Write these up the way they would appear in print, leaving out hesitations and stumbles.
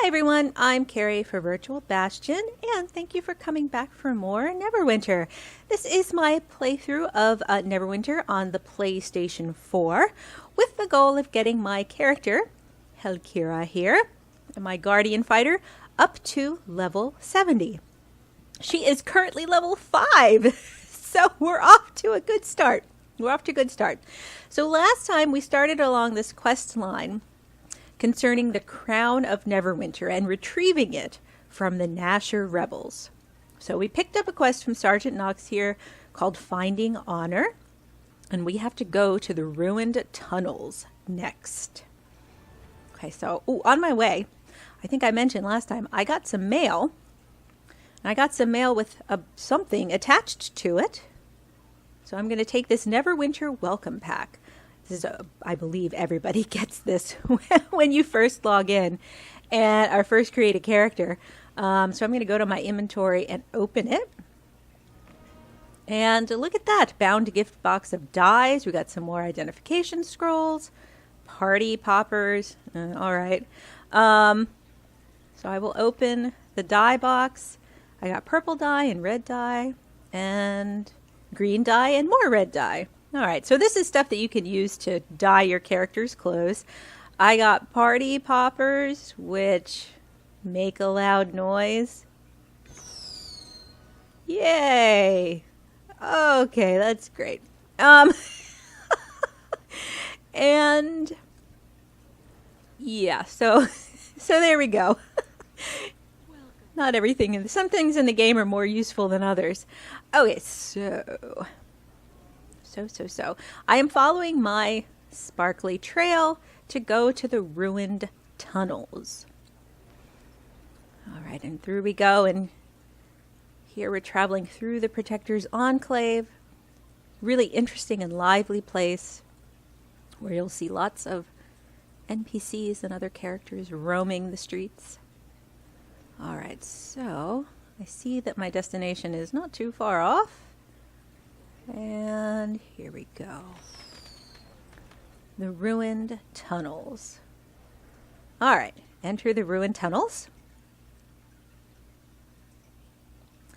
everyone, I'm Carrie for Virtual Bastion, and thank you for coming back for more Neverwinter. This is my playthrough of Neverwinter on the PlayStation 4, with the goal of getting my character, Helkira here, and my Guardian Fighter, up to level 70. She is currently level 5, so we're off to a good start. So last time we started along this quest line concerning the Crown of Neverember and retrieving it from the Nashers rebels. So we picked up a quest from Sergeant Knox here called Finding Honor, and we have to go to the ruined tunnels next. Okay, so on my way, I think I mentioned last time, I got some mail. I got some mail with something attached to it. So I'm going to take this Neverwinter welcome pack. This is I believe everybody gets this when you first log in and first create a character. So I'm going to go to my inventory and open it. And look at that, bound gift box of dies. We got some more identification scrolls, party poppers. All right. So I will open the die box. I got purple dye and red dye and green dye and more red dye. All right, so this is stuff that you can use to dye your character's clothes. I got party poppers, which make a loud noise. Yay! Okay, that's great. And yeah, so there we go. Not everything. Some things in the game are more useful than others. Okay, so I am following my sparkly trail to go to the ruined tunnels. All right, and through we go, and here we're traveling through the Protector's Enclave. Really interesting and lively place where you'll see lots of NPCs and other characters roaming the streets. All right, so I see that my destination is not too far off. And here we go. The ruined tunnels. All right, enter the ruined tunnels.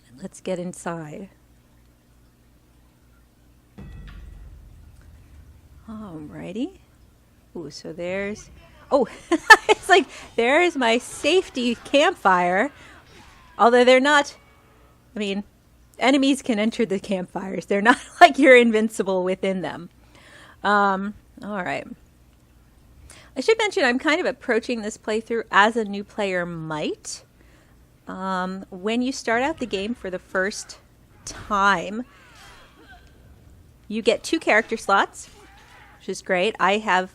And let's get inside. Alrighty. Ooh, so there's... Oh, it's like there's my safety campfire. Although they're not... I mean... Enemies can enter the campfires. They're not like you're invincible within them. All right. I should mention I'm kind of approaching this playthrough as a new player might. When you start out the game for the first time, you get 2 character slots, which is great. I have,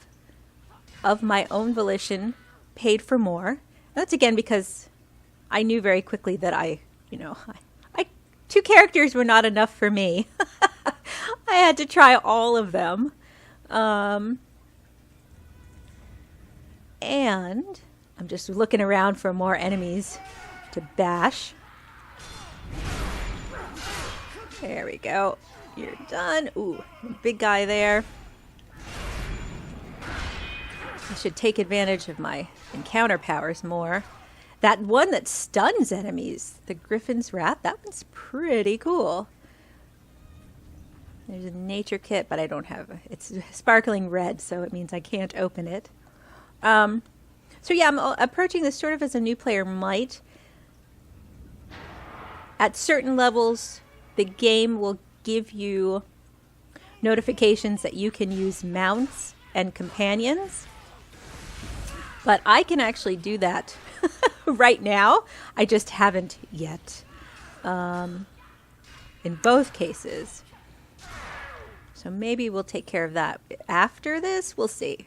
of my own volition, paid for more. That's again because I knew very quickly that I 2 characters were not enough for me. I had to try all of them. And I'm just looking around for more enemies to bash. There we go. You're done. Ooh, big guy there. I should take advantage of my encounter powers more. That one that stuns enemies, the Griffin's Wrath, that one's pretty cool. There's a nature kit, but I don't have it's sparkling red, so it means I can't open it. So yeah, I'm approaching this sort of as a new player might. At certain levels, the game will give you notifications that you can use mounts and companions. But I can actually do that right now. I just haven't yet. In both cases. So maybe we'll take care of that after this. We'll see.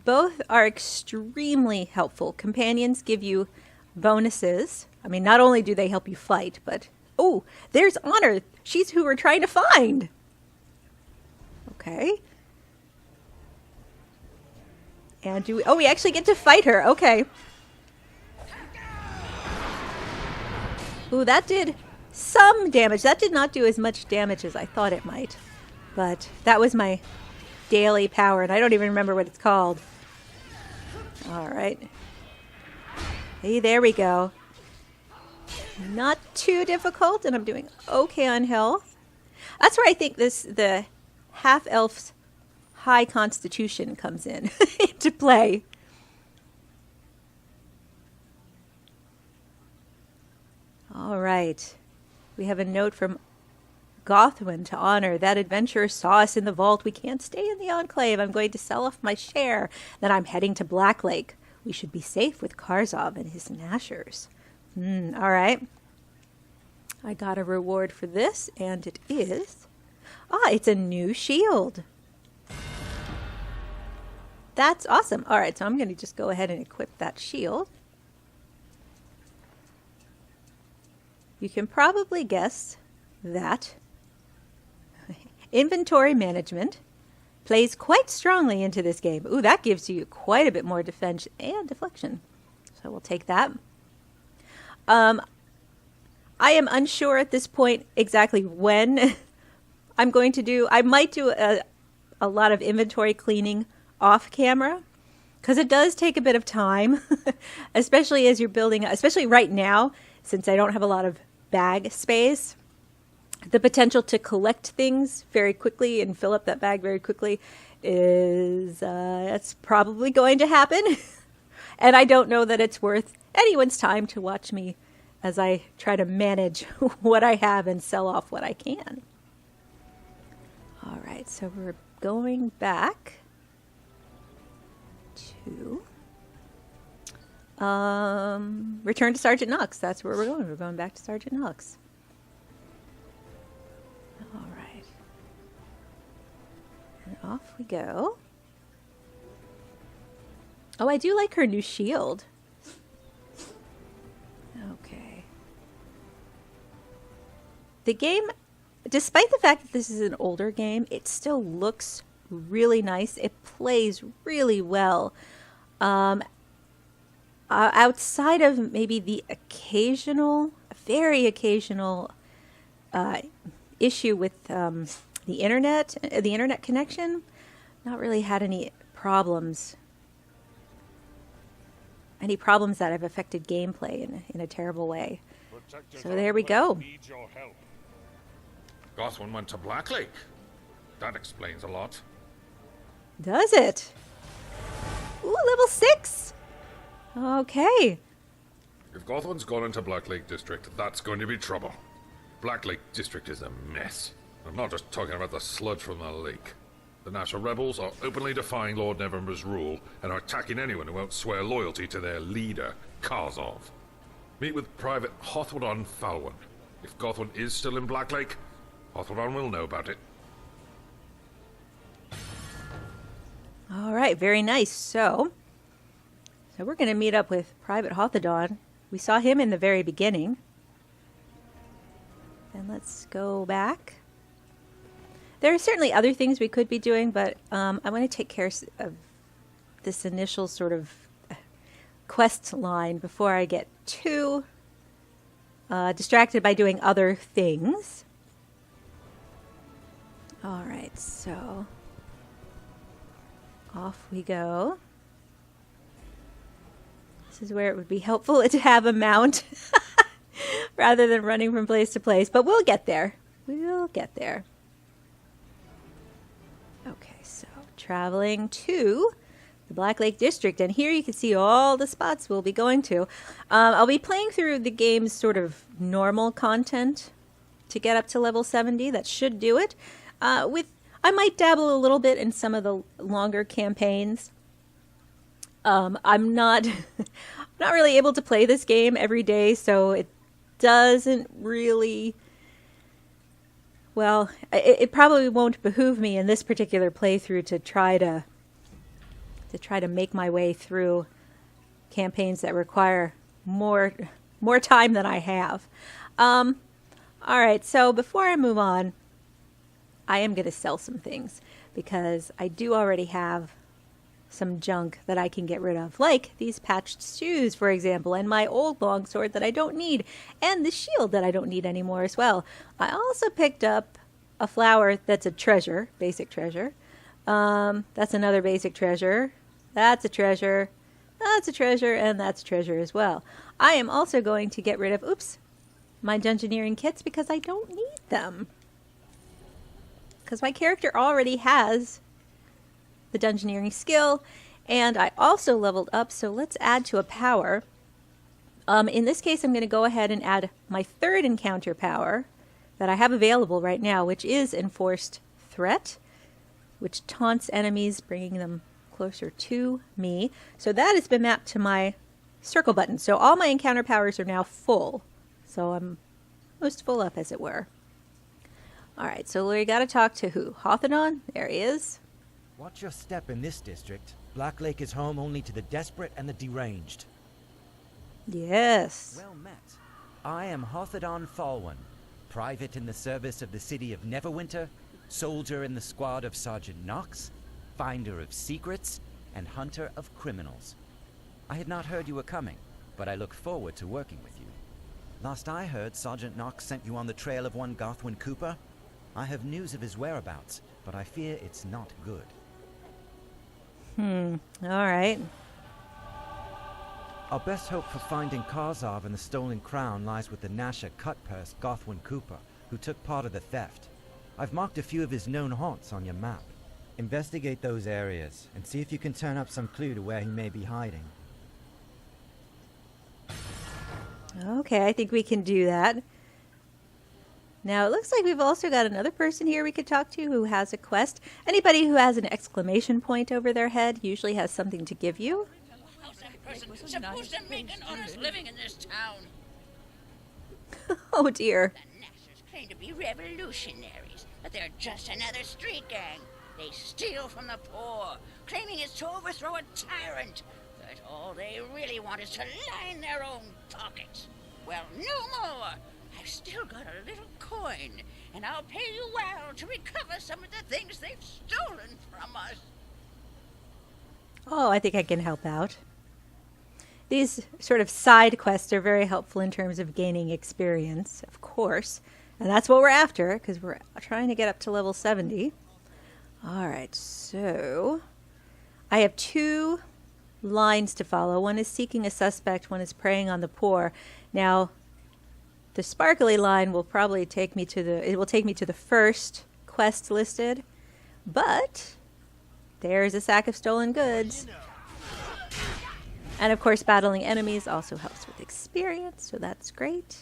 Both are extremely helpful. Companions give you bonuses. I mean, not only do they help you fight, but... Oh, there's Honor. She's who we're trying to find. Okay. And do we... Oh, we actually get to fight her. Okay. Ooh, that did some damage. That did not do as much damage as I thought it might. But that was my daily power, and I don't even remember what it's called. All right. Hey, there we go. Not too difficult, and I'm doing okay on health. That's where I think the half-elf's high constitution comes in into play. All right. We have a note from Gothwin to honor. That adventurer saw us in the vault. We can't stay in the Enclave. I'm going to sell off my share. Then I'm heading to Blacklake. We should be safe with Karzov and his Nashers. All right. I got a reward for this, and it is... it's a new shield. That's awesome. All right, so I'm going to just go ahead and equip that shield. You can probably guess that inventory management plays quite strongly into this game. Ooh, that gives you quite a bit more defense and deflection. So we'll take that. I am unsure at this point exactly when I'm going to do... I might do a lot of inventory cleaning off camera, because it does take a bit of time, especially as you're building, especially right now, since I don't have a lot of bag space. The potential to collect things very quickly and fill up that bag very quickly is that's probably going to happen. And I don't know that it's worth anyone's time to watch me as I try to manage what I have and sell off what I can. All right, so we're going back to return to Sergeant Knox. That's where we're going. We're going back to Sergeant Knox. All right. And off we go. Oh, I do like her new shield. Okay. The game, despite the fact that this is an older game, it still looks really nice. It plays really well. Outside of maybe the very occasional issue with the internet connection, not really had any problems that have affected gameplay in a terrible way. So there we go. Gothwin went to Blacklake. That explains a lot. Does it? Ooh, level 6. Okay. If Gothwin's gone into Blacklake District, that's going to be trouble. Blacklake District is a mess. I'm not just talking about the sludge from the lake. The Nasher rebels are openly defying Lord Neverember's rule and are attacking anyone who won't swear loyalty to their leader, Karzov. Meet with Private Hawthorne Falwyn. If Gothwin is still in Blacklake, Hawthorne will know about it. All right, very nice. So we're going to meet up with Private Hawthorne. We saw him in the very beginning. And let's go back. There are certainly other things we could be doing, but I want to take care of this initial sort of quest line before I get too distracted by doing other things. All right, so off we go. This is where it would be helpful to have a mount rather than running from place to place, but we'll get there. We'll get there. Okay, so traveling to the Blacklake District, and here you can see all the spots we'll be going to. I'll be playing through the game's sort of normal content to get up to level 70. That should do it. I might dabble a little bit in some of the longer campaigns. I'm not really able to play this game every day, so it doesn't really... Well, it probably won't behoove me in this particular playthrough to try to make my way through campaigns that require more time than I have. All right, so before I move on, I am going to sell some things because I do already have some junk that I can get rid of, like these patched shoes, for example, and my old longsword that I don't need, and the shield that I don't need anymore as well. I also picked up a flower that's a treasure, basic treasure, That's another basic treasure. That's a treasure. That's a treasure, and that's a treasure as well. I am also going to get rid of, my dungeoneering kits because I don't need them. Because my character already has the dungeoneering skill, and I also leveled up, so let's add to a power. In this case, I'm going to go ahead and add my third encounter power that I have available right now, which is Enforced Threat, which taunts enemies, bringing them closer to me. So that has been mapped to my circle button. So all my encounter powers are now full. So I'm almost full up, as it were. Alright, so we gotta talk to who? Hawthorne? There he is. Watch your step in this district. Blacklake is home only to the desperate and the deranged. Yes. Well met. I am Hawthorne Falwen, private in the service of the city of Neverwinter, soldier in the squad of Sergeant Knox, finder of secrets, and hunter of criminals. I had not heard you were coming, but I look forward to working with you. Last I heard, Sergeant Knox sent you on the trail of one Gothwin Cooper. I have news of his whereabouts, but I fear it's not good. Alright. Our best hope for finding Karzov and the stolen crown lies with the Nasher cut-purse Gothwin Cooper, who took part of the theft. I've marked a few of his known haunts on your map. Investigate those areas, and see if you can turn up some clue to where he may be hiding. Okay, I think we can do that. Now, it looks like we've also got another person here we could talk to who has a quest. Anybody who has an exclamation point over their head usually has something to give you. How's that person supposed to make an honest living in this town? Oh, dear. The Nashers claim to be revolutionaries, but they're just another street gang. They steal from the poor, claiming it's to overthrow a tyrant. But all they really want is to line their own pockets. Well, no more. I've still got a little coin, and I'll pay you well to recover some of the things they've stolen from us. Oh, I think I can help out. These sort of side quests are very helpful in terms of gaining experience, of course. And that's what we're after, because we're trying to get up to level 70. Alright, so I have 2 lines to follow. One is seeking a suspect, one is preying on the poor. Now, the sparkly line will probably take me to the first quest listed, but there's a sack of stolen goods. And of course, battling enemies also helps with experience, so that's great.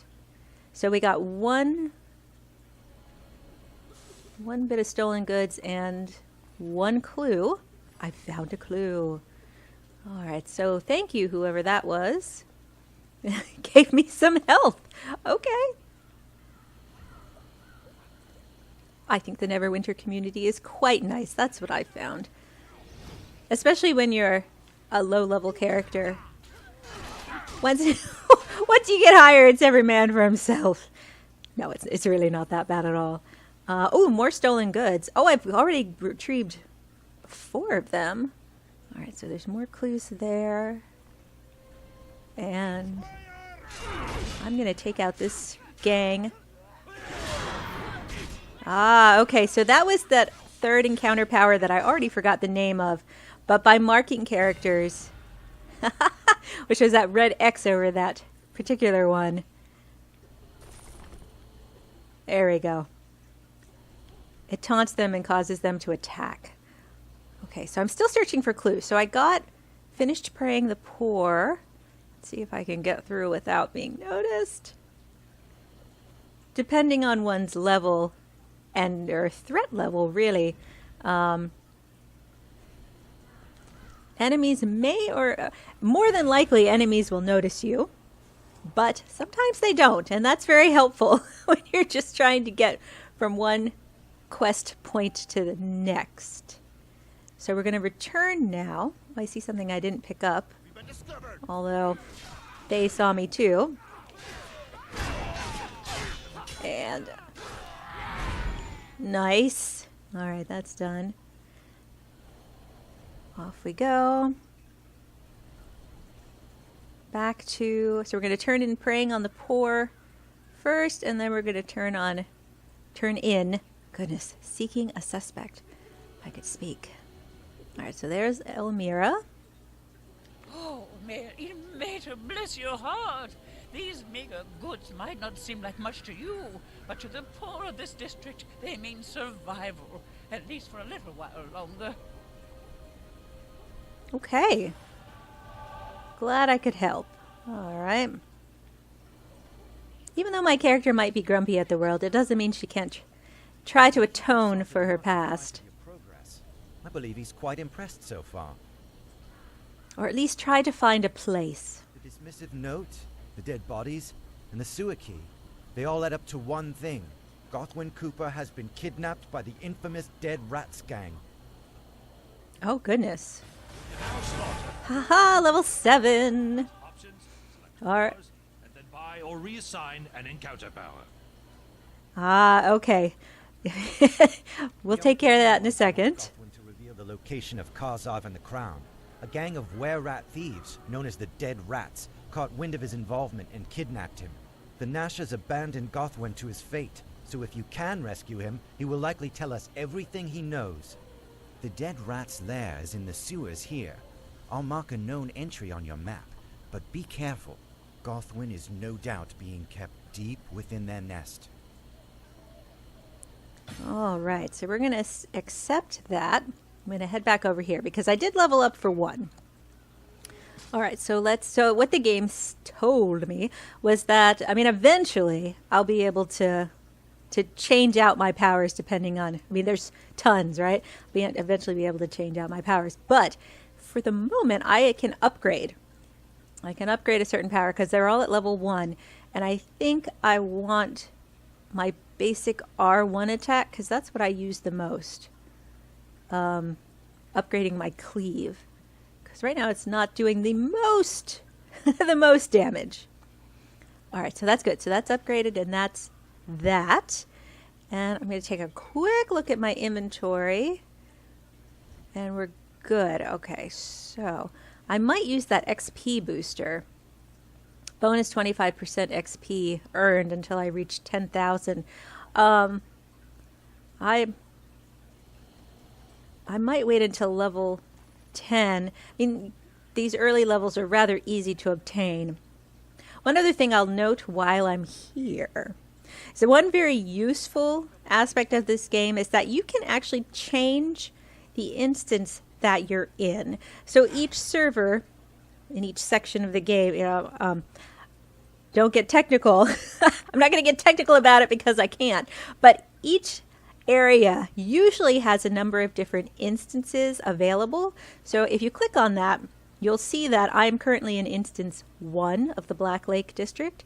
So we got one bit of stolen goods and 1 clue. I found a clue. All right, so thank you, whoever that was. Gave me some health. Okay. I think the Neverwinter community is quite nice. That's what I found. Especially when you're a low-level character. Once you get higher, it's every man for himself. No, it's really not that bad at all. Oh, more stolen goods. Oh, I've already retrieved 4 of them. All right, so there's more clues there. And I'm going to take out this gang. Ah, okay, so that was that third encounter power that I already forgot the name of. But by marking characters, which was that red X over that particular one. There we go. It taunts them and causes them to attack. Okay, so I'm still searching for clues. So I got finished praying the poor. Let's see if I can get through without being noticed. Depending on one's level and their threat level, really, enemies may, or more than likely, enemies will notice you. But sometimes they don't, and that's very helpful when you're just trying to get from one quest point to the next. So we're going to return now. I see something I didn't pick up, although they saw me too. And nice. All right, that's done. Off we go. Back to, so we're going to turn in preying on the poor first, and then we're going to turn in, goodness, seeking a suspect. If I could speak. Alright, so there's Elmira. Oh, Mater, bless your heart. These meager goods might not seem like much to you, but to the poor of this district, they mean survival, at least for a little while longer. Okay. Glad I could help. Alright. Even though my character might be grumpy at the world, it doesn't mean she can't try to atone for her past. I believe he's quite impressed so far. Or at least try to find a place. The dismissive note, the dead bodies, and the sewer key. They all add up to one thing. Gothwin Cooper has been kidnapped by the infamous Dead Rats gang. Oh, goodness. Haha, level 7. Alright. And then buy or reassign an encounter power. Ah, okay. We'll take care of that in a second. Gothwin to reveal the location of Karzov and the Crown. A gang of were-rat thieves, known as the Dead Rats, caught wind of his involvement and kidnapped him. The Nashers abandoned Gothwin to his fate, so if you can rescue him, he will likely tell us everything he knows. The Dead Rat's lair is in the sewers here. I'll mark a known entry on your map, but be careful. Gothwin is no doubt being kept deep within their nest. Alright, so we're going to accept that. I'm going to head back over here because I did level up for 1. Alright, so what the game told me was that, I mean, eventually I'll be able to change out my powers depending on, I mean, there's tons, right? I'll eventually be able to change out my powers. But for the moment, I can upgrade. I can upgrade a certain power because they're all at level 1. And I think I want my basic R1 attack because that's what I use the most. Upgrading my cleave. Because right now it's not doing the most, the most damage. Alright, so that's good. So that's upgraded and that's that. And I'm going to take a quick look at my inventory. And we're good. Okay, so I might use that XP booster. Bonus 25% XP earned until I reach 10,000. I might wait until level 10. I mean, these early levels are rather easy to obtain. One other thing I'll note while I'm here. So one very useful aspect of this game is that you can actually change the instance that you're in. So each server in each section of the game, don't get technical. I'm not going to get technical about it because I can't. But each area usually has a number of different instances available. So if you click on that, you'll see that I'm currently in instance 1 of the Blacklake District.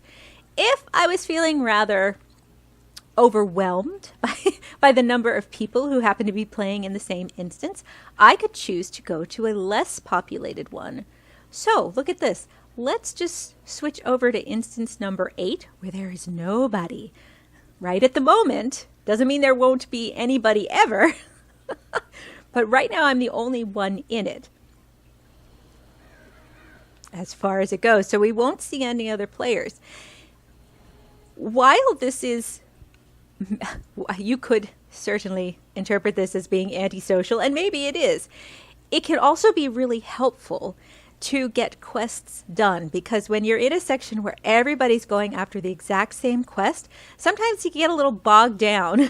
If I was feeling rather overwhelmed by the number of people who happen to be playing in the same instance, I could choose to go to a less populated one. So look at this. Let's just switch over to instance number 8 where there is nobody. Right at the moment. Doesn't mean there won't be anybody ever. But right now I'm the only one in it. As far as it goes. So we won't see any other players. While this is... You could certainly interpret this as being antisocial, and maybe it is. It can also be really helpful to get quests done, because when you're in a section where everybody's going after the exact same quest, sometimes you get a little bogged down.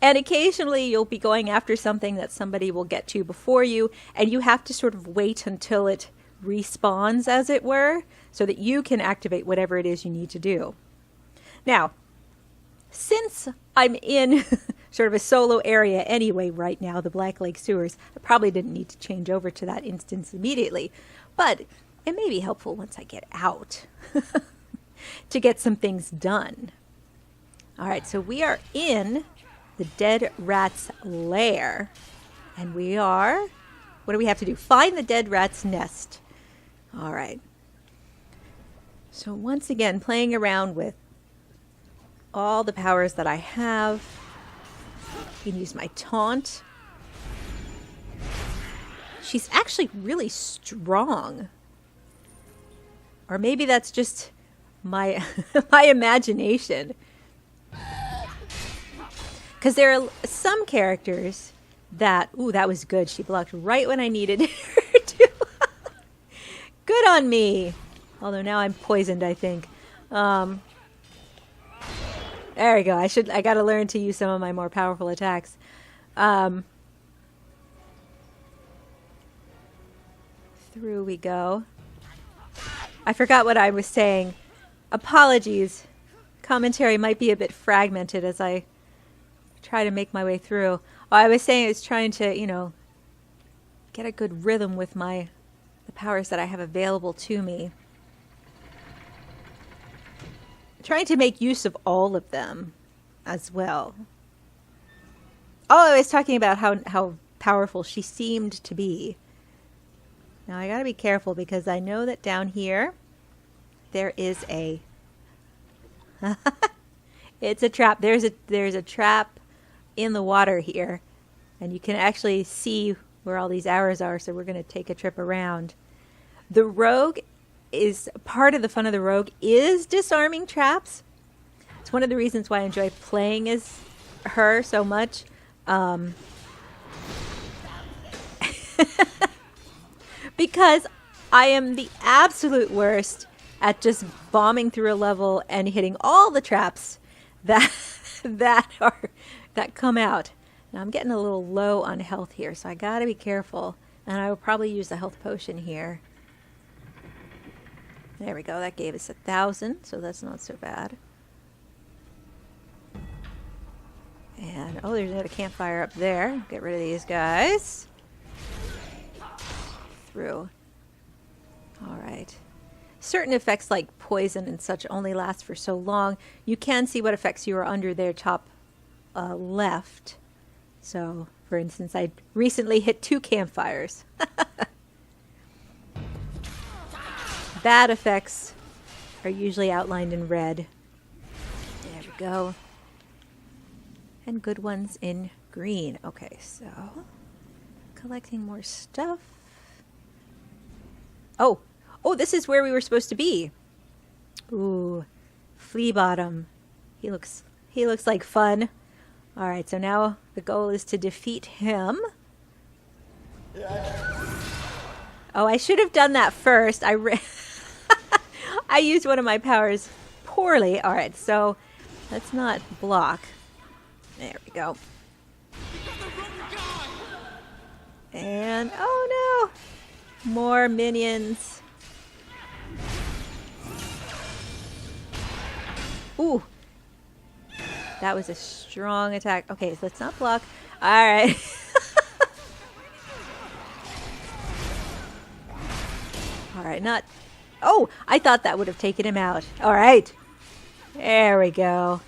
And occasionally you'll be going after something that somebody will get to before you, and you have to sort of wait until it respawns, as it were, so that you can activate whatever it is you need to do. Now, since I'm in sort of a solo area anyway right now, the Blacklake Sewers, I probably didn't need to change over to that instance immediately. But it may be helpful once I get out to get some things done. All right, so we are in the Dead Rat's lair. And we are... What do we have to do? Find the Dead Rat's nest. All right. So once again, playing around with all the powers that I have. You can use my taunt. She's actually really strong. Or maybe that's just my my imagination. Because there are some characters that. Ooh, that was good. She blocked right when I needed her to. Good on me. Although now I'm poisoned, I think. There we go. I gotta learn to use some of my more powerful attacks. Through we go. I forgot what I was saying. Apologies. Commentary might be a bit fragmented as I try to make my way through. I was saying I was trying to, you know, get a good rhythm with the powers that I have available to me. Trying to make use of all of them as well. Oh, I was talking about how powerful she seemed to be. Now I gotta be careful because I know that down here there is a it's a trap. There's a trap in the water here, and you can actually see where all these arrows are, so we're gonna take a trip around. The rogue is part of the fun of the rogue is disarming traps. It's one of the reasons why I enjoy playing as her so much. Because I am the absolute worst at just bombing through a level and hitting all the traps that come out. Now I'm getting a little low on health here, so I gotta be careful. And I will probably use the health potion here. There we go. That gave us 1,000, so that's not so bad. And oh, there's another campfire up there. Get rid of these guys. Through. All right. Certain effects like poison and such only last for so long. You can see what effects you are under their top left. So, for instance, I recently hit 2 campfires. Bad effects are usually outlined in red. There we go. And good ones in green. Okay, so collecting more stuff. Oh, this is where we were supposed to be. Ooh, Flea Bottom. He looks like fun. All right, so now the goal is to defeat him. Oh, I should have done that first. I used one of my powers poorly. All right, so let's not block. There we go. And oh no, more minions. Ooh, that was a strong attack. Okay, so let's not block. All right. All right, not. Oh, I thought that would have taken him out. All right. There we go.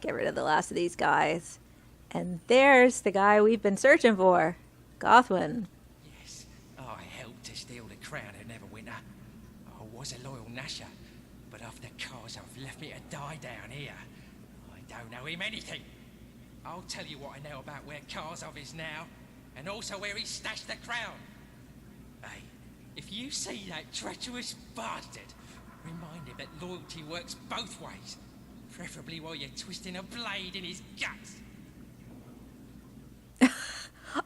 Get rid of the last of these guys. And there's the guy we've been searching for. Gothwin. Yes, I helped to steal the crown of Neverwinter. I was a loyal Nasher, but after Karzov left me to die down here, I don't know him anything. I'll tell you what I know about where Karzov is now, and also where he stashed the crown. Hey, if you see that treacherous bastard, remind him that loyalty works both ways. Preferably while you're twisting a blade in his guts.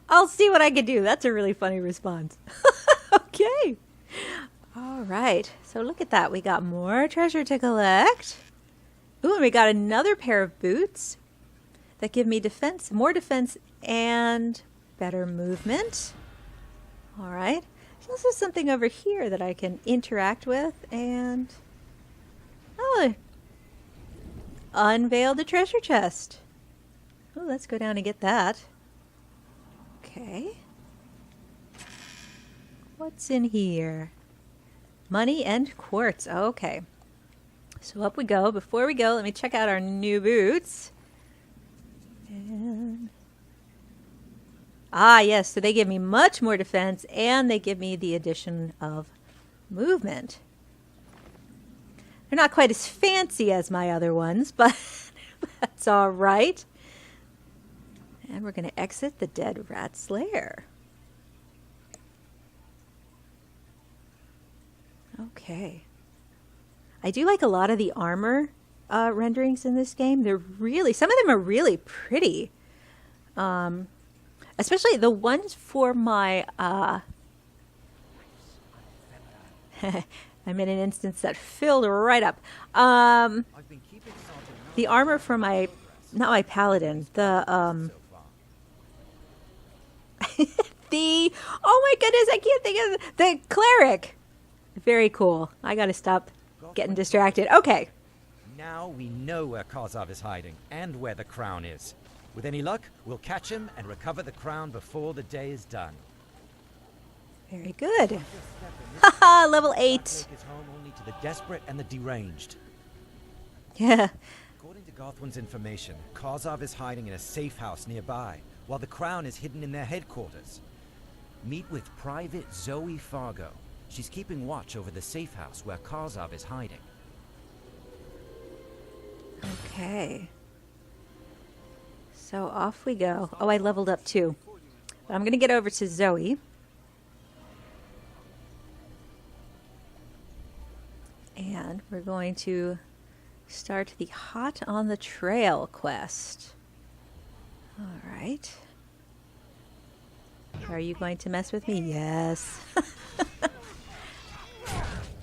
I'll see what I can do. That's a really funny response. Okay. All right. So look at that. We got more treasure to collect. Ooh, and we got another pair of boots that give me defense, more defense, and better movement. All right. There's also something over here that I can interact with, and oh, unveil the treasure chest. Oh, let's go down and get that. Okay. What's in here? Money and quartz. Okay. So up we go. Before we go, let me check out our new boots. And yes, so they give me much more defense, and they give me the addition of movement. They're not quite as fancy as my other ones, but that's all right. And we're going to exit the dead rat's lair. Okay. I do like a lot of the armor renderings in this game. They're really, some of them are really pretty. Especially the ones for my, I'm in an instance that filled right up. The armor for my, not my paladin, the, the, oh my goodness, I can't think of the cleric. Very cool. I gotta stop getting distracted. Okay. Now we know where Karzov is hiding, and where the crown is. With any luck, we'll catch him and recover the crown before the day is done. Very good. Haha, level 8. Blacklake is home only to the desperate and the deranged. Yeah. According to Gothwin's information, Karzov is hiding in a safe house nearby, while the crown is hidden in their headquarters. Meet with Private Zoe Fargo. She's keeping watch over the safe house where Karzov is hiding. Okay. So off we go. Oh, I leveled up too. But I'm going to get over to Zoe. And we're going to start the Hot on the Trail quest. All right. Are you going to mess with me? Yes.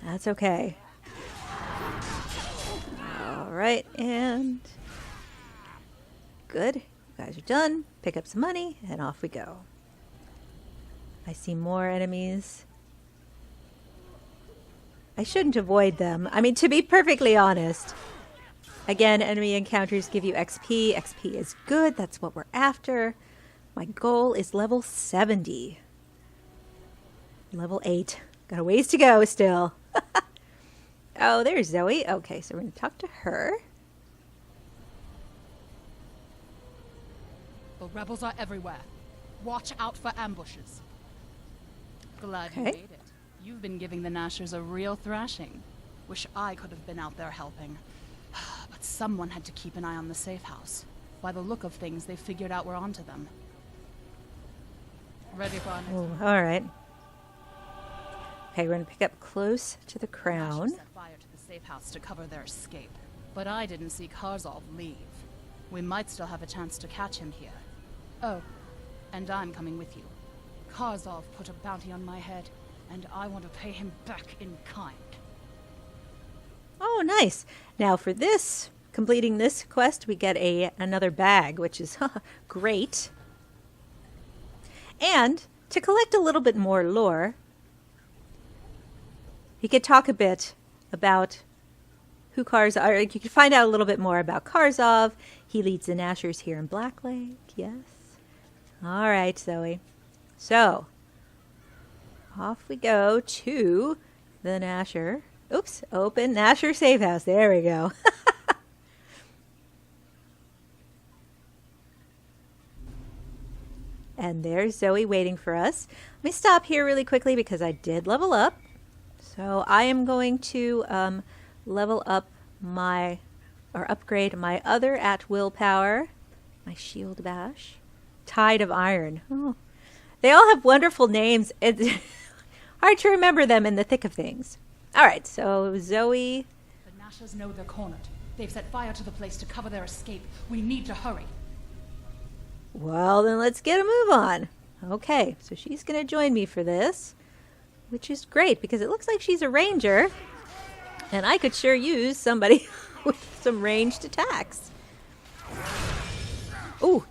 That's okay. All right, and good. You guys are done. Pick up some money, and off we go. I see more enemies. I shouldn't avoid them. I mean, to be perfectly honest. Again, enemy encounters give you XP. XP is good. That's what we're after. My goal is level 70. Level 8. Got a ways to go still. Oh, there's Zoe. Okay, so we're going to talk to her. The rebels are everywhere. Watch out for ambushes. Glad you Okay. made it. You've been giving the Nashers a real thrashing. Wish I could have been out there helping. But someone had to keep an eye on the safe house. By the look of things, they figured out we're onto them. Ready for our next Oh, one. all right. Okay, we're going to pick up close to the crown. Nashers set fire to the safe house to cover their escape. But I didn't see Karzov leave. We might still have a chance to catch him here. Oh, and I'm coming with you. Karzov put a bounty on my head, and I want to pay him back in kind. Oh, nice. Now for this, completing this quest, we get another bag, which is great. And to collect a little bit more lore, you could talk a bit about who Karzov, or you could find out a little bit more about Karzov. He leads the Nashers here in Blacklake, yes. All right, Zoe. So, off we go to the Nasher. Oops, open Nasher safe house. There we go. And there's Zoe waiting for us. Let me stop here really quickly because I did level up. So I am going to level up my, or upgrade my other at-will power, my shield bash. Tide of Iron. Oh, they all have wonderful names. It's hard to remember them in the thick of things. All right, so Zoe. The Nashers know they're cornered. They've set fire to the place to cover their escape. We need to hurry. Well, then let's get a move on. Okay, so she's going to join me for this, which is great because it looks like she's a ranger, and I could sure use somebody with some ranged attacks. Ooh,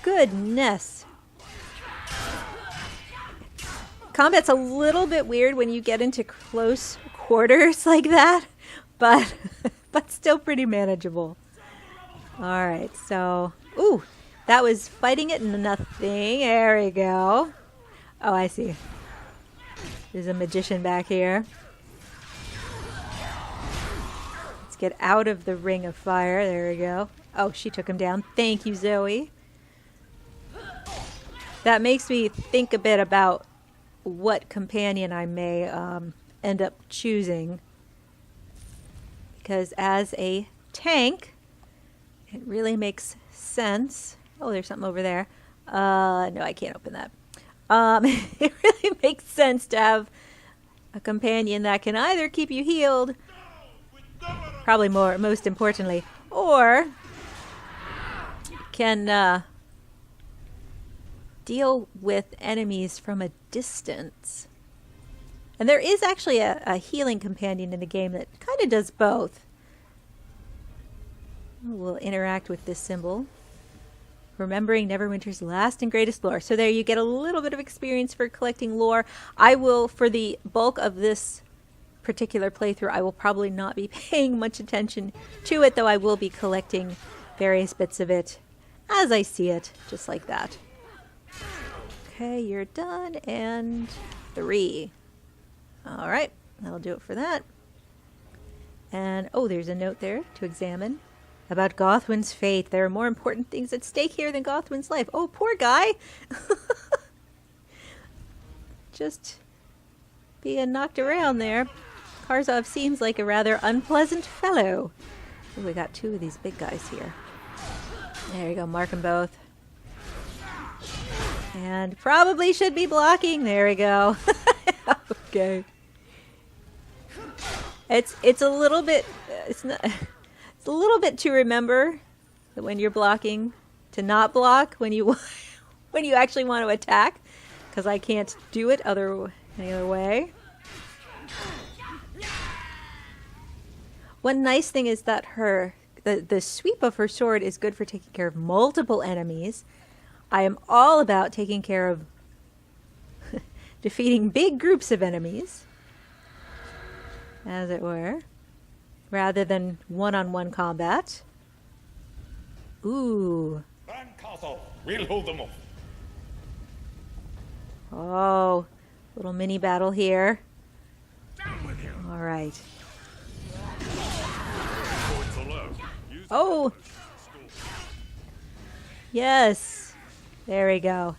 goodness. Combat's a little bit weird when you get into close quarters like that, but still pretty manageable. All right, so, ooh, that was fighting it and nothing. There we go. Oh, I see. There's a magician back here. Let's get out of the ring of fire. There we go. Oh, she took him down. Thank you, Zoe. That makes me think a bit about what companion I may end up choosing. Because as a tank, it really makes sense. Oh, there's something over there. No, I can't open that. It really makes sense to have a companion that can either keep you healed, probably most importantly, or can deal with enemies from a distance. And there is actually a healing companion in the game that kind of does both. We'll interact with this symbol. Remembering Neverwinter's last and greatest lore. So there you get a little bit of experience for collecting lore. I will, for the bulk of this particular playthrough, I will probably not be paying much attention to it, though I will be collecting various bits of it as I see it, just like that. Okay, you're done, and 3. Alright, that'll do it for that. And, oh, there's a note there to examine about Gothwin's fate. There are more important things at stake here than Gothwin's life. Oh, poor guy! Just being knocked around there. Karzov seems like a rather unpleasant fellow. Oh, we got 2 of these big guys here. There you go, mark them both. And probably should be blocking. There we go. Okay. It's a little bit it's a little bit to remember that when you're blocking to not block when you when you actually want to attack, because I can't do it any other way. One nice thing is that the sweep of her sword is good for taking care of multiple enemies. I am all about taking care of defeating big groups of enemies, as it were, rather than one-on-one combat. Ooh. We'll hold them off. Oh, little mini battle here. All right. Oh! Yes! There we go.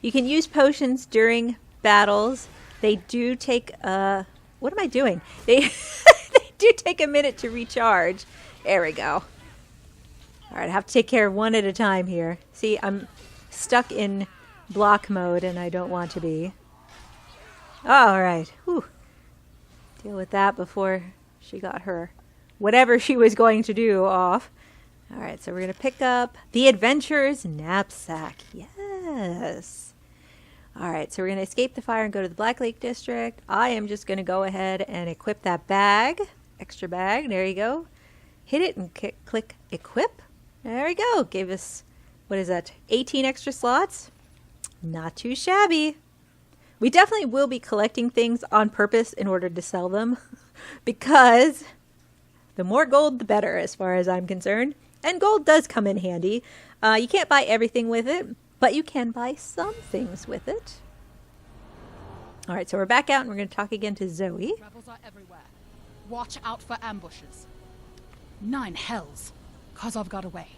You can use potions during battles. They do take what am I doing? They they do take a minute to recharge. There we go. Alright, I have to take care of one at a time here. See, I'm stuck in block mode and I don't want to be. Alright. Whew. Deal with that before she got her whatever she was going to do off. Alright, so we're going to pick up the Adventurer's Knapsack. Yes. Alright, so we're going to escape the fire and go to the Blacklake District. I am just going to go ahead and equip that bag. Extra bag. There you go. Hit it and click equip. There we go. Gave us, what is that, 18 extra slots? Not too shabby. We definitely will be collecting things on purpose in order to sell them. Because the more gold, the better, as far as I'm concerned. And gold does come in handy. You can't buy everything with it, but you can buy some things with it. Alright, so we're back out and we're going to talk again to Zoe. Rebels are everywhere. Watch out for ambushes. 9 hells. Kozov got away.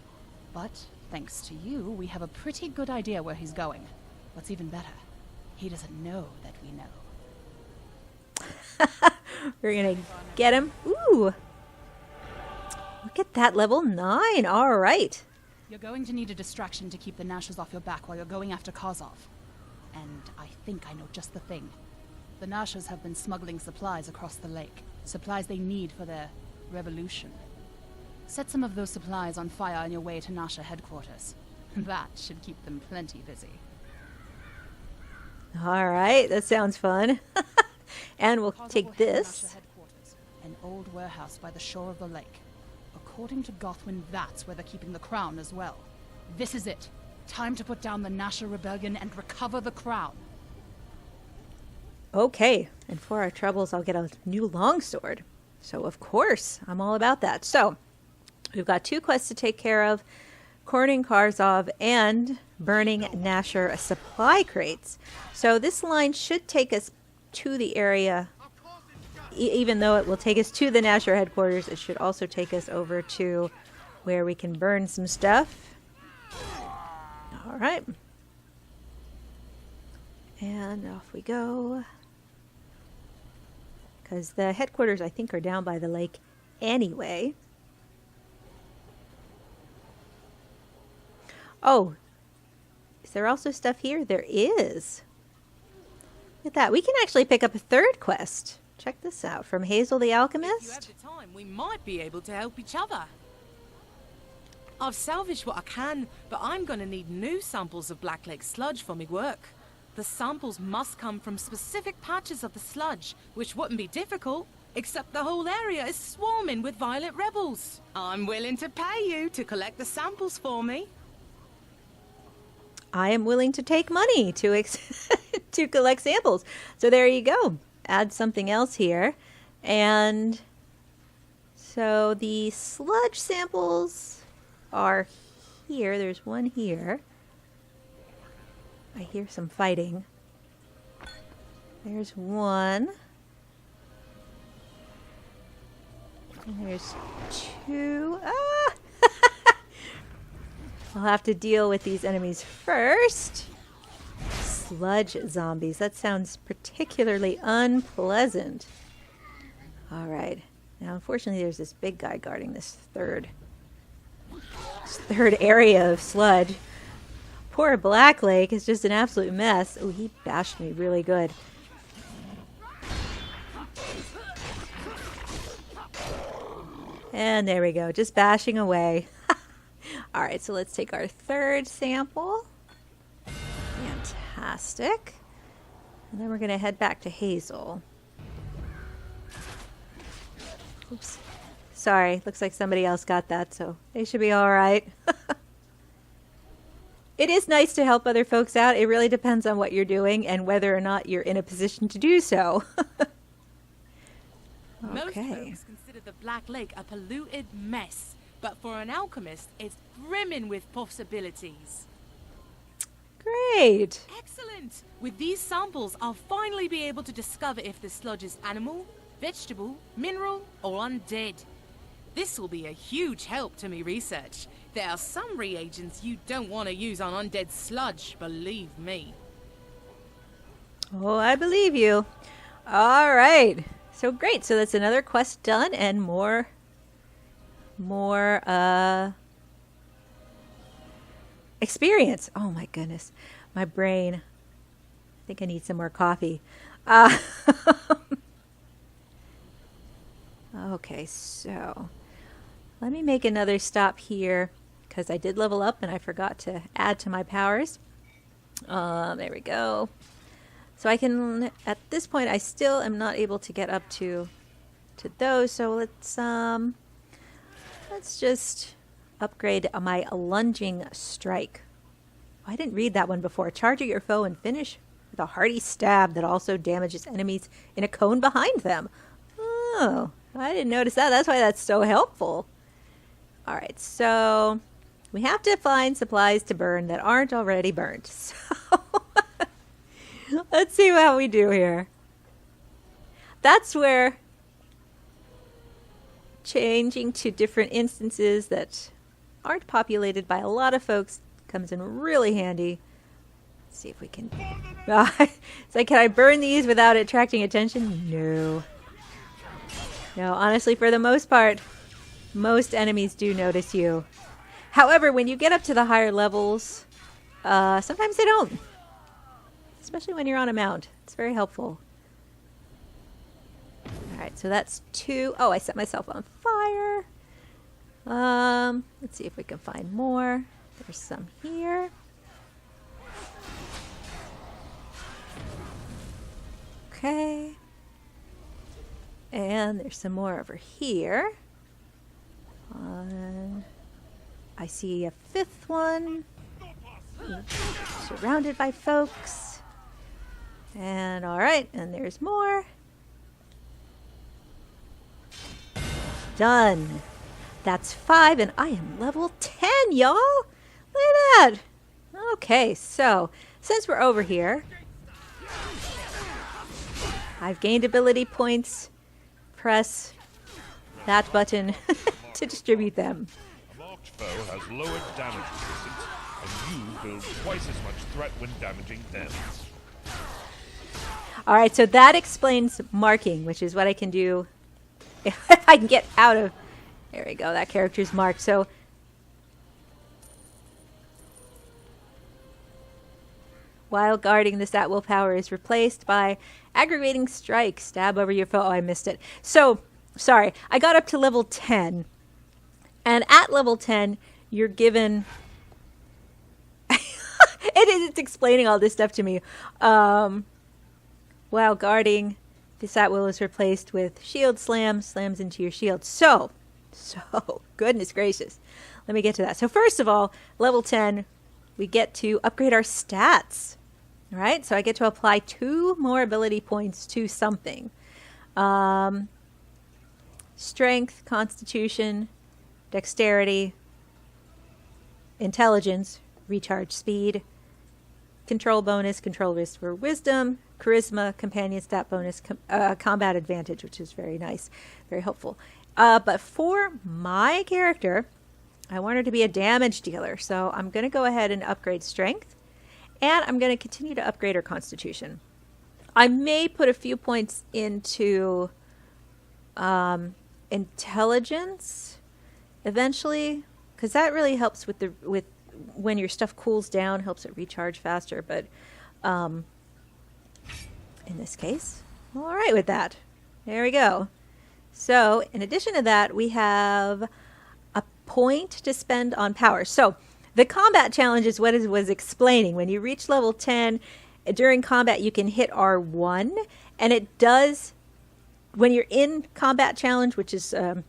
But, thanks to you, we have a pretty good idea where he's going. What's even better, he doesn't know that we know. We're going to get him. Ooh! Look at that, level 9. All right. You're going to need a distraction to keep the Nashers off your back while you're going after Kozov. And I think I know just the thing. The Nashers have been smuggling supplies across the lake. Supplies they need for their revolution. Set some of those supplies on fire on your way to Nasher headquarters. That should keep them plenty busy. All right, that sounds fun. And we'll take this. An old warehouse by the shore of the lake. According to Gothwin, that's where they're keeping the crown as well. This is it. Time to put down the Nasher rebellion and recover the crown. Okay, and for our troubles, I'll get a new longsword. So, of course, I'm all about that. So, we've got 2 quests to take care of. Cornering Karzov and burning Nasher supply crates. So this line should take us to the area. Even though it will take us to the Nasher headquarters, it should also take us over to where we can burn some stuff. Alright. And off we go. Because the headquarters, I think, are down by the lake anyway. Oh, is there also stuff here? There is. Look at that. We can actually pick up a 3rd quest. Check this out. From Hazel the Alchemist. If you have the time, we might be able to help each other. I've salvaged what I can, but I'm gonna need new samples of Blacklake sludge for me work. The samples must come from specific patches of the sludge, which wouldn't be difficult, except the whole area is swarming with violent rebels. I'm willing to pay you to collect the samples for me. I am willing to take money to to collect samples. So there you go. Add something else here. And so the sludge samples are here. There's one here. I hear some fighting. There's one. And there's two. Ah! I'll have to deal with these enemies first. Sludge zombies. That sounds particularly unpleasant. Alright. Now, unfortunately, there's this big guy guarding this third area of sludge. Poor Blacklake is just an absolute mess. Oh, he bashed me really good. And there we go. Just bashing away. Alright, so let's take our third sample. Fantastic. And then we're going to head back to Hazel. Oops. Sorry, looks like somebody else got that, so they should be alright. It is nice to help other folks out. It really depends on what you're doing and whether or not you're in a position to do so. Most folks consider the Black Lake a polluted mess, but for an alchemist, it's brimming with possibilities. Great! Excellent! With these samples, I'll finally be able to discover if the sludge is animal, vegetable, mineral, or undead. This will be a huge help to me research. There are some reagents you don't want to use on undead sludge, believe me. Oh, I believe you. All right. So great. So that's another quest done and more experience. Oh my goodness. My brain. I think I need some more coffee. Okay, so let me make another stop here because I did level up and I forgot to add to my powers. There we go. So I can, at this point, I still am not able to get up to those. So let's just upgrade my lunging strike. I didn't read that one before. Charge at your foe and finish with a hearty stab that also damages enemies in a cone behind them. Oh, I didn't notice that. That's why that's so helpful. All right, so we have to find supplies to burn that aren't already burnt. So let's see how we do here. That's where changing to different instances that aren't populated by a lot of folks comes in really handy. Let's see if we can... It's like, can I burn these without attracting attention? No. No, honestly, for the most part, most enemies do notice you. However, when you get up to the higher levels, sometimes they don't. Especially when you're on a mount. It's very helpful. Alright, so that's 2. Oh, I set myself on fire. Let's see if we can find more. There's some here. Okay. And there's some more over here. I see a 5th one. Surrounded by folks. And alright, and there's more. Done. That's 5, and I am level 10, y'all. Look at that. Okay, so since we're over here, I've gained ability points. Press that button to distribute them. A marked foe has lowered damage resistance, and you build twice as much threat when damaging them. Alright, so that explains marking, which is what I can do if I can get out of... There we go, that character's marked. So while guarding, this at will power is replaced by aggravating strike. Stab over your foe. Oh, I missed it. So, sorry, I got up to level 10. And at level 10, you're given... it's explaining all this stuff to me. While guarding, this at will is replaced with shield slam, slams into your shield. So, goodness gracious. Let me get to that. So first of all, level 10, we get to upgrade our stats. All right, so I get to apply 2 more ability points to something. Strength, Constitution, Dexterity, Intelligence, Recharge Speed, Control bonus, control risk for Wisdom, Charisma, Companion stat bonus, Combat Advantage, which is very nice, very helpful. But for my character, I want her to be a damage dealer, so I'm going to go ahead and upgrade Strength, and I'm going to continue to upgrade her Constitution. I may put a few points into Intelligence eventually, because that really helps with when your stuff cools down, helps it recharge faster. But in this case, I'm all right with that. There we go. So in addition to that, we have a point to spend on power. So the combat challenge is what it was explaining. When you reach level 10, during combat you can hit R1, and it does, when you're in combat challenge, which is it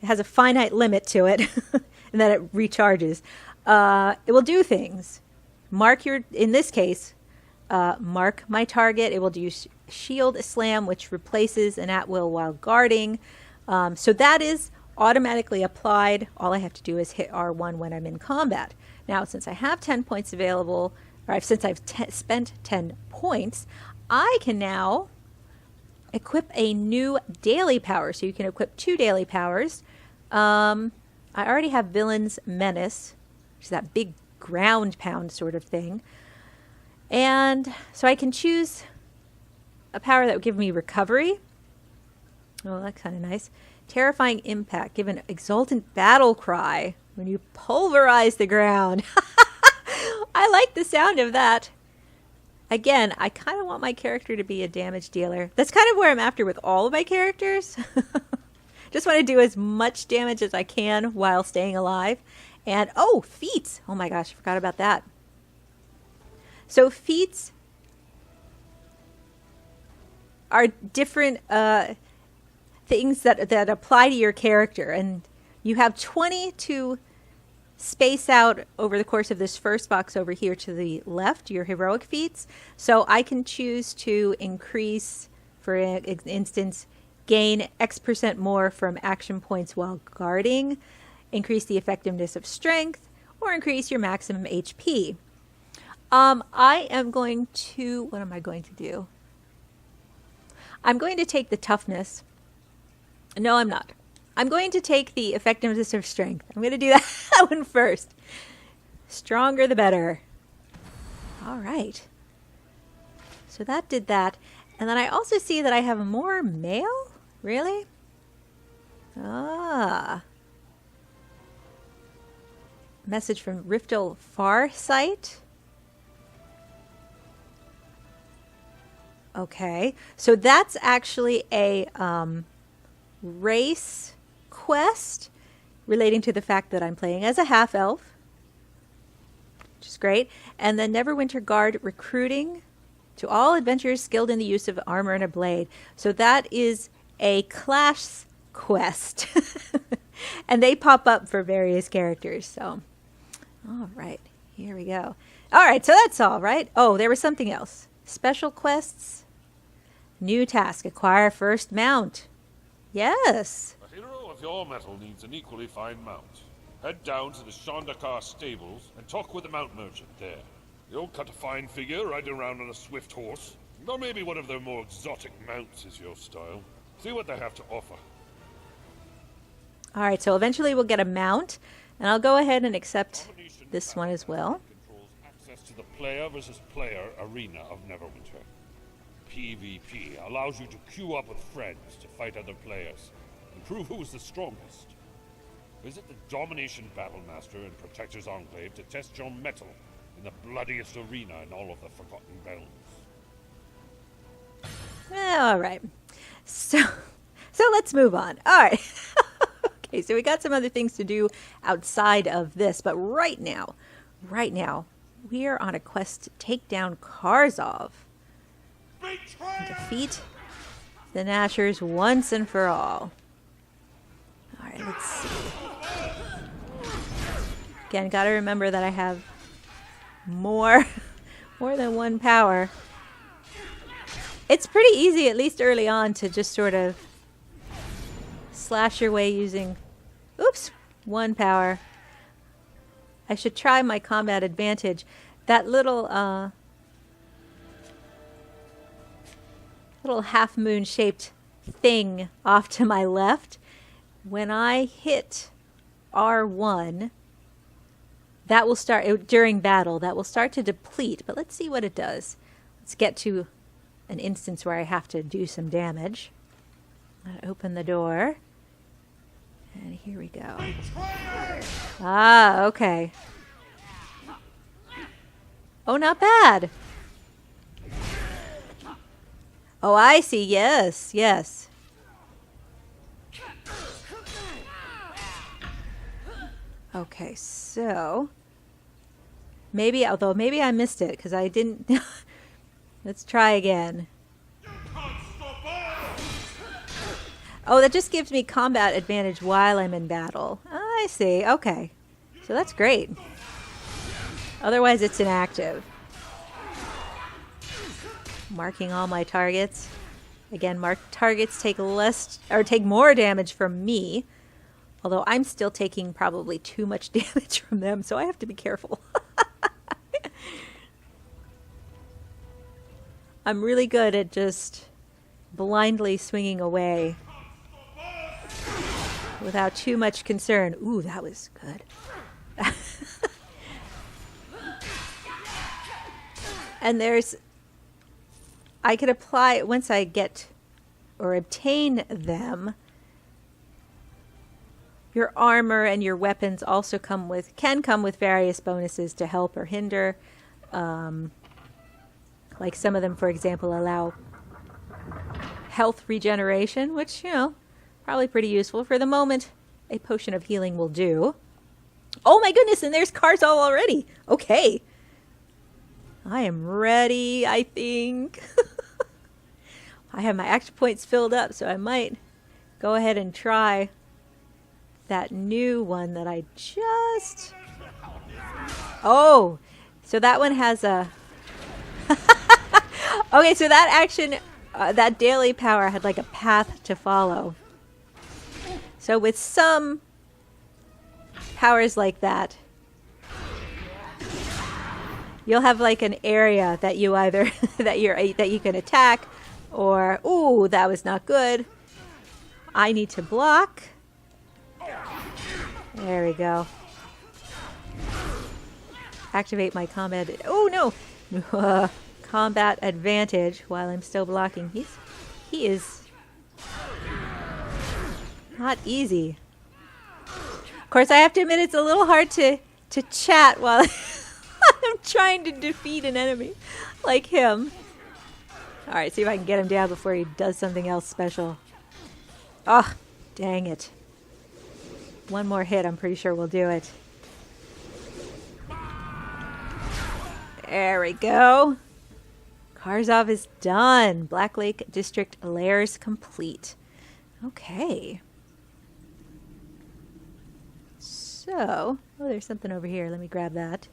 has a finite limit to it, and then it recharges. It will do things. Mark your, in this case, mark my target. It will do shield slam, which replaces an at-will while guarding. So that is automatically applied. All I have to do is hit R1 when I'm in combat. Now, since I have 10 points available, or since I've spent 10 points, I can now equip a new daily power. So you can equip 2 daily powers. I already have Villain's Menace, which is that big ground pound sort of thing. And so I can choose a power that would give me recovery. Oh, that's kind of nice. Terrifying Impact. Give an exultant battle cry when you pulverize the ground. I like the sound of that. Again, I kind of want my character to be a damage dealer. That's kind of where I'm after with all of my characters. Just want to do as much damage as I can while staying alive. And, oh, feats. Oh my gosh, I forgot about that. So feats are different things that apply to your character. And you have 20 to space out over the course of this first box over here to the left, your heroic feats. So I can choose to increase, for instance, gain X% more from action points while guarding, increase the effectiveness of strength, or increase your maximum HP. I am going to, what am I going to do? I'm going to take the toughness. No, I'm not. I'm going to take the effectiveness of strength. I'm going to do that one first. Stronger the better. All right. So that did that. And then I also see that I have more mail? Really? Ah. Message from Riftel Farsight. Okay. So that's actually a race quest relating to the fact that I'm playing as a half-elf, which is great. And then Neverwinter Guard recruiting to all adventurers skilled in the use of armor and a blade. So that is a class quest. And they pop up for various characters. So, all right, here we go. All right, so that's all, right? Oh, there was something else. Special quests. New task, acquire first mount. Yes. A hero of your metal needs an equally fine mount. Head down to the Shandakar stables and talk with the mount merchant there. He'll cut a fine figure riding around on a swift horse. Or maybe one of their more exotic mounts is your style. See what they have to offer. All right, so eventually we'll get a mount, and I'll go ahead and accept this one as well. Controls access to the player versus player arena of Neverwinter. PvP allows you to queue up with friends to fight other players and prove who's the strongest. Visit the Domination Battlemaster and Protector's Enclave to test your mettle in the bloodiest arena in all of the Forgotten Realms. All right. So let's move on. All right. Okay, so we got some other things to do outside of this, but right now, we are on a quest to take down Karzov. Defeat the Nashers once and for all. Alright, let's see. Again, gotta remember that I have more than one power. It's pretty easy, at least early on, to just sort of slash your way using, oops, one power. I should try my combat advantage. That little half moon shaped thing off to my left, when I hit R1, that will start, during battle, that will start to deplete, but let's see what it does. Let's get to an instance where I have to do some damage. Open the door. And here we go. Ah, okay. Oh, not bad. Oh, I see. Yes, yes. Okay, so maybe, although maybe I missed it because I didn't. Let's try again. Oh, that just gives me combat advantage while I'm in battle. I see. Okay. So that's great. Otherwise, it's inactive. Marking all my targets. Again, marked targets take less, or take more damage from me. Although I'm still taking probably too much damage from them, so I have to be careful. I'm really good at just blindly swinging away without too much concern. Ooh, that was good. And I could apply, once I get or obtain them, your armor and your weapons also can come with various bonuses to help or hinder. Like some of them, for example, allow health regeneration, which, you know, probably pretty useful. For the moment, a potion of healing will do. Oh my goodness, and there's Karzov already. Okay. I am ready, I think. I have my action points filled up, so I might go ahead and try that new one that I just... Oh, so that one has a... Okay, so that action, that daily power had like a path to follow. So with some powers like that, you'll have like an area that you either that you can attack, or ooh, that was not good. I need to block. There we go. Activate my combat. Oh no, combat advantage while I'm still blocking. He is not easy. Of course, I have to admit it's a little hard to chat while I'm trying to defeat an enemy like him. All right, see if I can get him down before he does something else special. Oh, dang it. One more hit, I'm pretty sure we'll do it. There we go. Karzov is done. Blacklake District layers complete. Okay. So, oh, there's something over here. Let me grab that.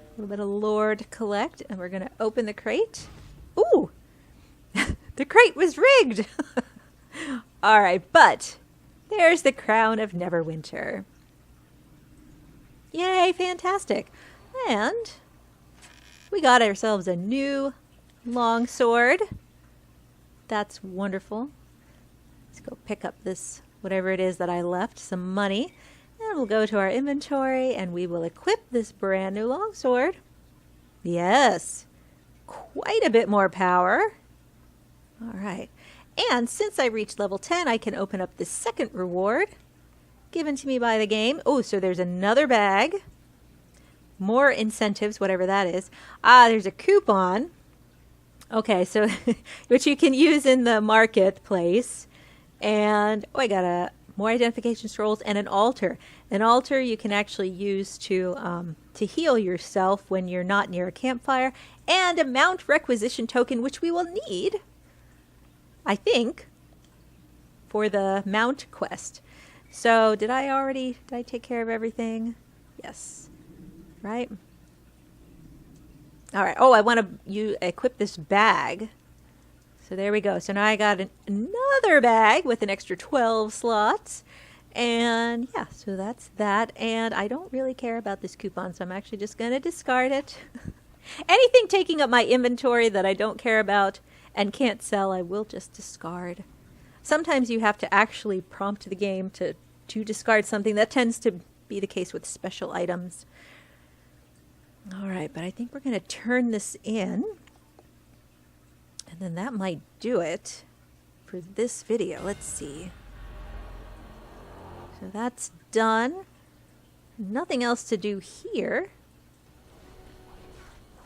A little bit of lore to collect, and we're going to open the crate. Ooh! The crate was rigged! Alright, but there's the Crown of Neverwinter. Yay, fantastic. And we got ourselves a new longsword. That's wonderful. Let's go pick up this, whatever it is that I left, some money. And we'll go to our inventory and we will equip this brand new longsword. Yes, quite a bit more power. All right. And since I reached level 10, I can open up the second reward given to me by the game. Oh, so there's another bag. More incentives, whatever that is. Ah, there's a coupon. Okay, so which you can use in the marketplace. And oh, I got a more identification scrolls, and an altar. An altar you can actually use to heal yourself when you're not near a campfire, and a mount requisition token, which we will need, I think, for the mount quest. So did I take care of everything? Yes. Right? All right. Oh, I want to equip this bag. So there we go. So now I got another bag with an extra 12 slots. And yeah, so that's that. And I don't really care about this coupon, so I'm actually just going to discard it. Anything taking up my inventory that I don't care about and can't sell, I will just discard. Sometimes you have to actually prompt the game to discard something. That tends to be the case with special items. All right, but I think we're going to turn this in. And then that might do it for this video. Let's see. So that's done. Nothing else to do here.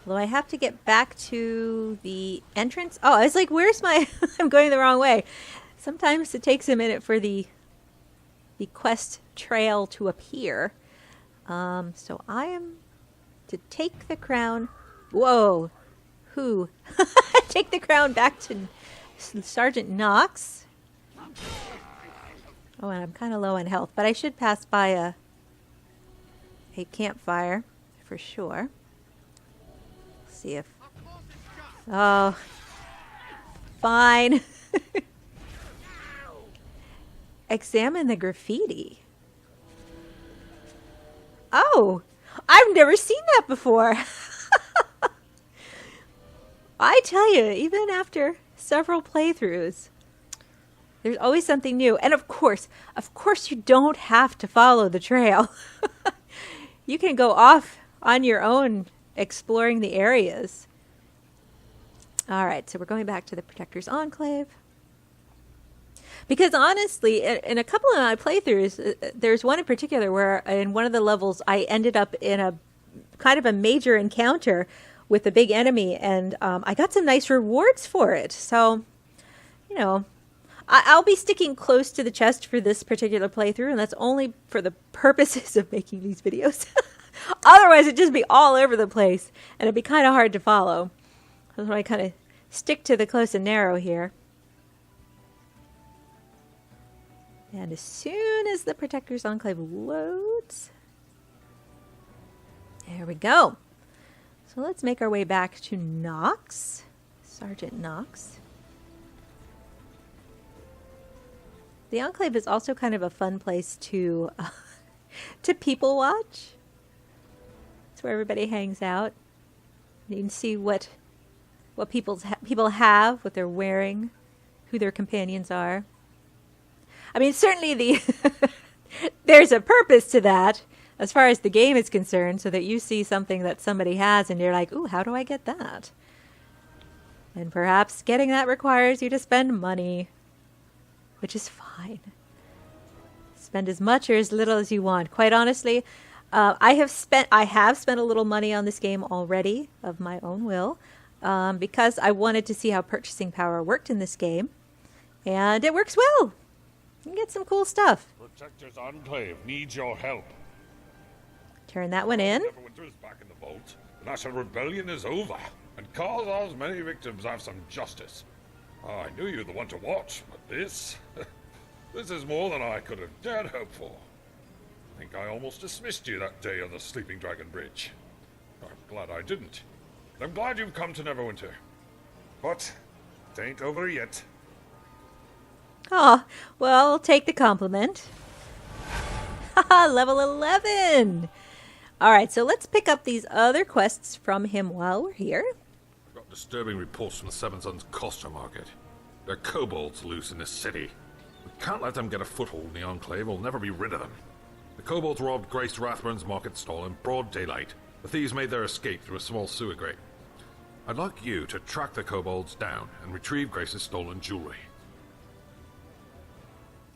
Although I have to get back to the entrance. Oh, I was like, where's my... I'm going the wrong way. Sometimes it takes a minute for the quest trail to appear. So I am to take the crown. Whoa. Who? Take the crown back to Sergeant Knox. Oh, and I'm kind of low on health, but I should pass by a campfire for sure. Let's see if... Oh. Fine. Examine the graffiti. Oh, I've never seen that before. I tell you, even after several playthroughs, there's always something new. And of course you don't have to follow the trail. You can go off on your own exploring the areas. All right, so we're going back to the Protector's Enclave. Because honestly, in a couple of my playthroughs, there's one in particular where in one of the levels I ended up in a kind of a major encounter with a big enemy, and I got some nice rewards for it. So, you know, I'll be sticking close to the chest for this particular playthrough, and that's only for the purposes of making these videos. Otherwise, it'd just be all over the place, and it'd be kind of hard to follow. That's why I kind of stick to the close and narrow here. And as soon as the Protector's Enclave loads, there we go. So let's make our way back to Knox, Sergeant Knox. The Enclave is also kind of a fun place to people watch. It's where everybody hangs out. You can see what people have, what they're wearing, who their companions are. I mean, certainly there's a purpose to that as far as the game is concerned, so that you see something that somebody has and you're like, ooh, how do I get that? And perhaps getting that requires you to spend money, which is fine. Spend as much or as little as you want. Quite honestly, I have spent a little money on this game already of my own will, because I wanted to see how purchasing power worked in this game, and it works well. You can get some cool stuff. Protector's Enclave needs your help. Turn that one in. Neverwinter is back in the vault. The National Rebellion is over, and Karzal's many victims have some justice. I knew you were the one to watch, but this is more than I could have dared hope for. I think I almost dismissed you that day on the Sleeping Dragon Bridge. I'm glad I didn't. I'm glad you've come to Neverwinter. But it ain't over yet. Oh, well, I'll take the compliment. Haha, level 11! Alright, so let's pick up these other quests from him while we're here. I've got disturbing reports from the Seven Sons Coster Market. There are kobolds loose in this city. We can't let them get a foothold in the Enclave. We'll never be rid of them. The kobolds robbed Grace Rathburn's market stall in broad daylight. The thieves made their escape through a small sewer grate. I'd like you to track the kobolds down and retrieve Grace's stolen jewelry.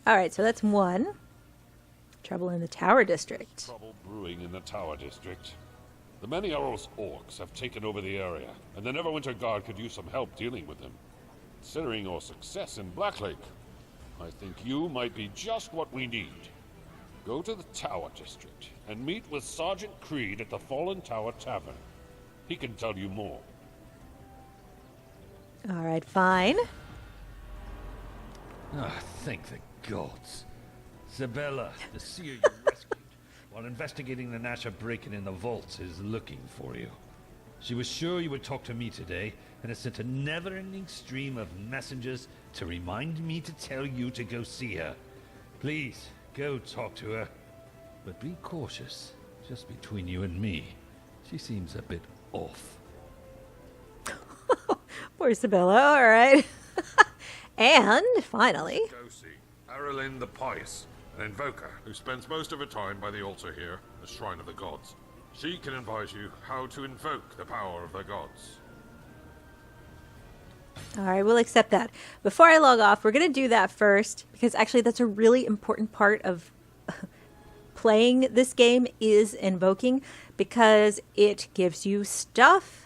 Alright, so that's one. Trouble in the Tower District. Trouble brewing in the Tower District. The Many-Arrows orcs have taken over the area, and the Neverwinter Guard could use some help dealing with them. Considering your success in Blacklake, I think you might be just what we need. Go to the Tower District and meet with Sergeant Creed at the Fallen Tower Tavern. He can tell you more. All right, fine. Ah, thank the gods. Isabella, the seer you rescued, while investigating the Nasher break-in in the vaults, is looking for you. She was sure you would talk to me today, and has sent a never-ending stream of messengers to remind me to tell you to go see her. Please, go talk to her. But be cautious, just between you and me. She seems a bit off. Poor Isabella, all right. And, finally... Go see Aralyn the Pious, an invoker who spends most of her time by the altar here, the Shrine of the Gods. She can advise you how to invoke the power of the gods. All right, we'll accept that. Before I log off, we're going to do that first, because actually that's a really important part of playing this game is invoking, because it gives you stuff.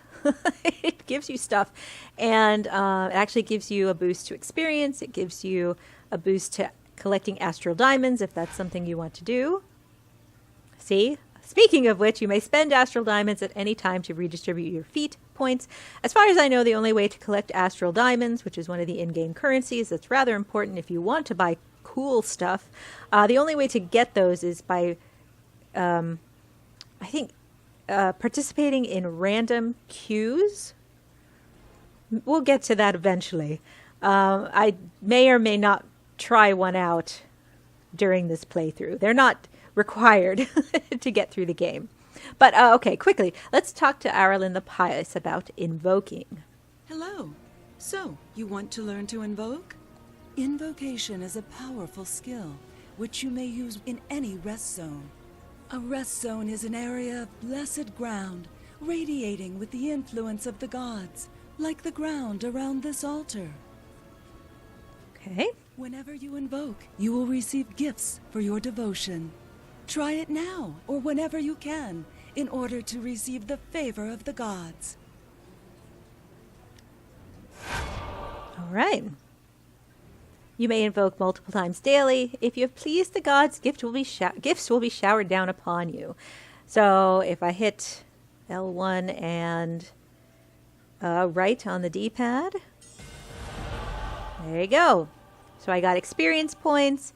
It gives you stuff, and it actually gives you a boost to experience. It gives you a boost to collecting astral diamonds, if that's something you want to do. See? Speaking of which, you may spend astral diamonds at any time to redistribute your feat points. As far as I know, the only way to collect astral diamonds, which is one of the in-game currencies that's rather important if you want to buy cool stuff, the only way to get those is by, I think, participating in random queues. We'll get to that eventually. I may or may not try one out during this playthrough. They're not required to get through the game. But, okay, quickly, let's talk to Aralyn the Pious about invoking. Hello. So, you want to learn to invoke? Invocation is a powerful skill, which you may use in any rest zone. A rest zone is an area of blessed ground, radiating with the influence of the gods, like the ground around this altar. Okay. Whenever you invoke, you will receive gifts for your devotion. Try it now, or whenever you can, in order to receive the favor of the gods. All right. You may invoke multiple times daily. If you have pleased the gods, gifts will be showered down upon you. So if I hit L1 and right on the D-pad, there you go. So I got experience points,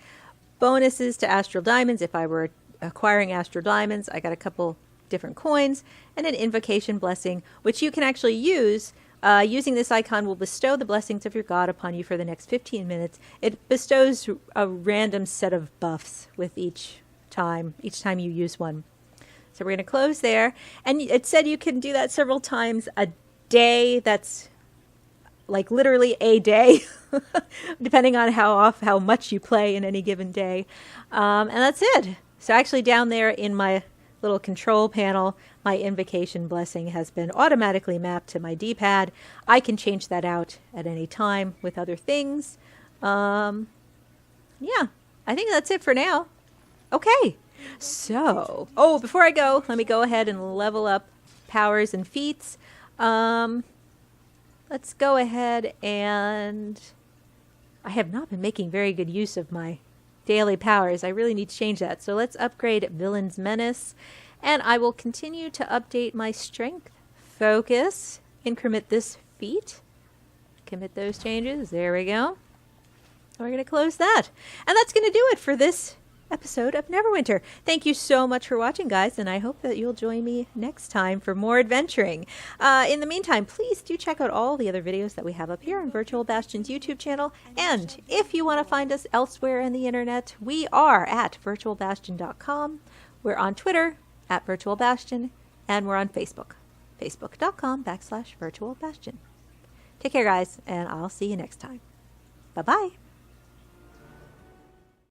bonuses to astral diamonds. If I were acquiring astral diamonds, I got a couple different coins, and an invocation blessing, which you can actually use. Using this icon will bestow the blessings of your god upon you for the next 15 minutes. It bestows a random set of buffs with each time you use one. So we're going to close there. And it said you can do that several times a day. That's like literally a day, depending on how much you play in any given day. And that's it. So actually down there in my little control panel, my invocation blessing has been automatically mapped to my D-pad. I can change that out at any time with other things. Yeah, I think that's it for now. Okay, so, before I go, let me go ahead and level up powers and feats. Let's go ahead and... I have not been making very good use of my daily powers. I really need to change that. So let's upgrade Villain's Menace. And I will continue to update my Strength, Focus, increment this feat. Commit those changes. There we go. We're going to close that. And that's going to do it for this episode of Neverwinter. Thank you so much for watching, guys, and I hope that you'll join me next time for more adventuring. In the meantime, please do check out all the other videos that we have up here on Virtual Bastion's YouTube channel. And if you want to find us elsewhere in the internet, we are at virtualbastion.com. We're on Twitter at Virtual Bastion, and we're on Facebook, facebook.com/Virtual Bastion. Take care, guys, and I'll see you next time. Bye-bye.